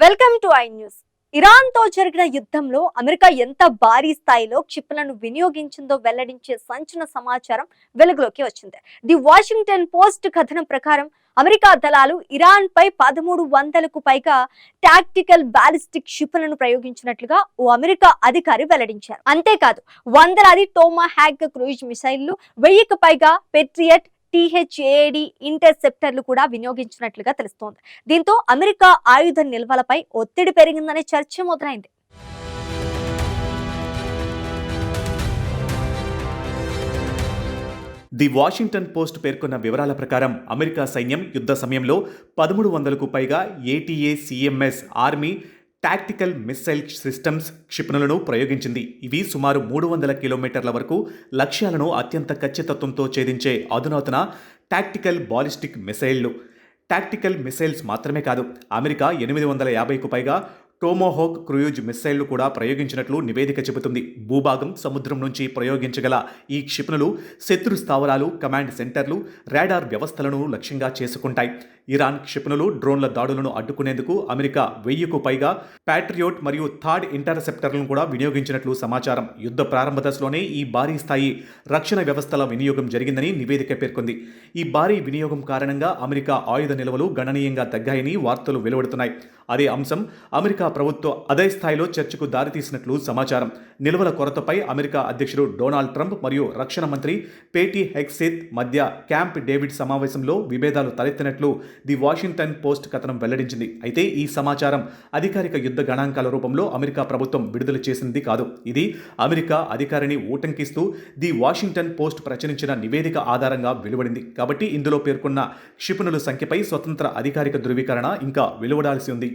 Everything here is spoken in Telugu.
Welcome to I news. ఇరాన్తో జరిగిన యుద్ధంలో అమెరికా ఎంత భారీ స్థాయిలో క్షిపణులను వినియోగించిందో వెల్లడించే సంచలన సమాచారం వెలుగులోకి వచ్చింది. ది వాషింగ్టన్ పోస్ట్ కథనం ప్రకారం అమెరికా దళాలు ఇరాన్ పై 1300కు పైగా టాక్టికల్ బాలిస్టిక్ క్షిపణులను ప్రయోగించినట్లుగా ఓ అమెరికా అధికారి వెల్లడించారు. అంతేకాదు వందలాది టోమాహాక్ క్రూయిజ్ మిసైళ్లు, 1000కు పైగా పెట్రియట్ THAAD ఇంటర్సెప్టర్లు కూడా వినియోగించినట్లుగా తెలుస్తోంది. దీంతో అమెరికా ఆయుధ నిల్వలపై ఒత్తిడి పెరిగిందనే చర్చ మొదలైంది. ది వాషింగ్టన్ పోస్ట్ పేర్కొన్న వివరాల ప్రకారం అమెరికా సైన్యం యుద్ధ సమయంలో 1300కు పైగా ATACMS army tactical missile systems క్షిపణులను ప్రయోగించింది. ఇవి సుమారు 300 కిలోమీటర్ల వరకు లక్ష్యాలను అత్యంత ఖచ్చితత్వంతో ఛేదించే అధునాతన టాక్టికల్ బాలిస్టిక్ మిసైళ్లు. టాక్టికల్ మిసైల్స్ మాత్రమే కాదు, అమెరికా 850కు పైగా టోమాహోక్ క్రూయిజ్ మిస్సైళ్లు కూడా ప్రయోగించినట్లు నివేదిక చెబుతుంది. భూభాగం, సముద్రం నుంచి ప్రయోగించగల ఈ క్షిపణులు శత్రు స్థావరాలు, కమాండ్ సెంటర్లు, రాడార్ వ్యవస్థలను లక్ష్యంగా చేసుకుంటాయి. ఇరాన్ క్షిపణులు, డ్రోన్ల దాడులను అడ్డుకునేందుకు అమెరికా 1000కు పైగా ప్యాట్రియోట్ మరియు థాడ్ ఇంటర్సెప్టర్లను కూడా వినియోగించినట్లు సమాచారం. యుద్ధ ప్రారంభ దశలోనే ఈ భారీ స్థాయి రక్షణ వ్యవస్థల వినియోగం జరిగిందని నివేదిక పేర్కొంది. ఈ భారీ వినియోగం కారణంగా అమెరికా ఆయుధ నిల్వలు గణనీయంగా తగ్గాయని వార్తలు వెలువడుతున్నాయి. అదే అంశం అమెరికా ప్రభుత్వం అదే స్థాయిలో చర్చకు దారితీసినట్లు సమాచారం. నిల్వల కొరతపై అమెరికా అధ్యక్షుడు డొనాల్డ్ ట్రంప్ మరియు రక్షణ మంత్రి పేటీ హెగ్సేత్ మధ్య క్యాంప్ డేవిడ్ సమావేశంలో విభేదాలు తలెత్తినట్లు ది వాషింగ్టన్ పోస్ట్ కథనం వెల్లడించింది. అయితే ఈ సమాచారం అధికారిక యుద్ధ గణాంకాల రూపంలో అమెరికా ప్రభుత్వం విడుదల చేసింది కాదు. ఇది అమెరికా అధికారిని ఊటంకిస్తూ ది వాషింగ్టన్ పోస్ట్ ప్రచురించిన నివేదిక ఆధారంగా వెలువడింది. కాబట్టి ఇందులో పేర్కొన్న క్షిపణుల సంఖ్యపై స్వతంత్ర అధికారిక ధృవీకరణ ఇంకా వెలువడాల్సి ఉంది.